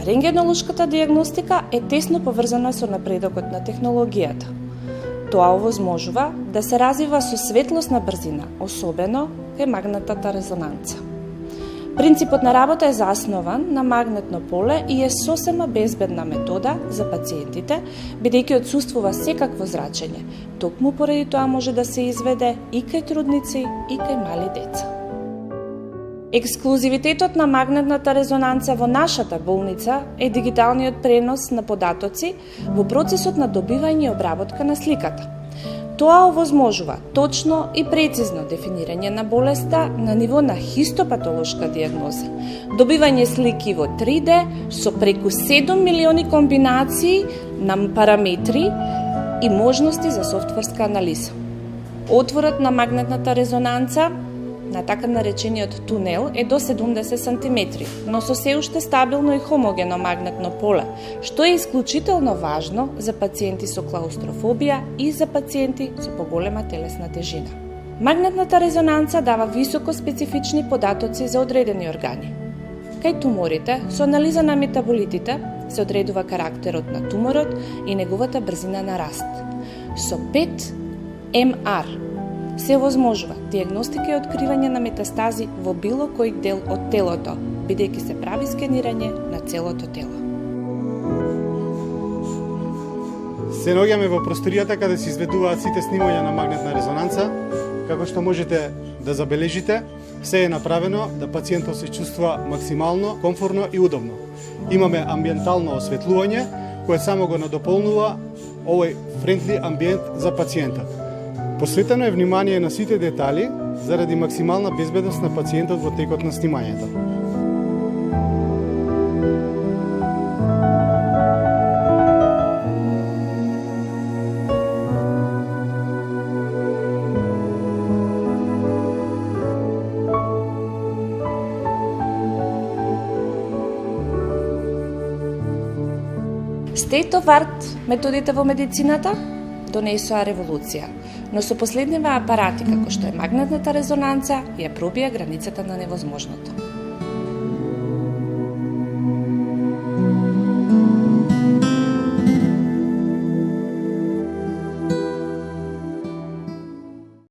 Рентгенолошката диагностика е тесно поврзана со напредокот на технологијата. Тоа овозможува да се развива со светлосна брзина, особено кај магнетната резонанца. Принципот на работа е заснован на магнетно поле и е сосема безбедна метода за пациентите, бидејќи отсуствува секакво зрачење. Токму поради тоа може да се изведе и кај трудници, и кај мали деца. Ексклузивитетот на магнетната резонанца во нашата болница е дигиталниот пренос на податоци во процесот на добивање и обработка на сликата. Тоа овозможува точно и прецизно дефинирање на болеста на ниво на хистопатолошка диагноза, добивање слики во 3D со преку 7 милиони комбинации на параметри и можности за софтверска анализа. Отворот на магнетната резонанца на така наречениот тунел е до 70 см, но со се уште стабилно и хомогено магнетно поле, што е исклучително важно за пациенти со клаустрофобија и за пациенти со поголема телесна тежина. Магнетната резонанца дава високо специфични податоци за одредени органи. Кај туморите, со анализа на метаболитите, се одредува карактерот на туморот и неговата брзина на раст. Со 5 МР се овозможува диагностика и откривање на метастази во било кој дел од телото, бидејќи се прави скенирање на целото тело. Се наоѓаме во просторијата каде се изведуваат сите снимања на магнетна резонанца. Како што можете да забележите, се е направено да пациентот се чувствува максимално комфортно и удобно. Имаме амбиентално осветлување, кое само го надополнува овој френдли амбиент за пациентот. Посветено е внимание на сите детали заради максимална безбедност на пациентот во текот на снимањето. State of art методите во медицината донесоа револуција, но со последниве апарати како што е магнетната резонанца ја пробија границата на невозможното.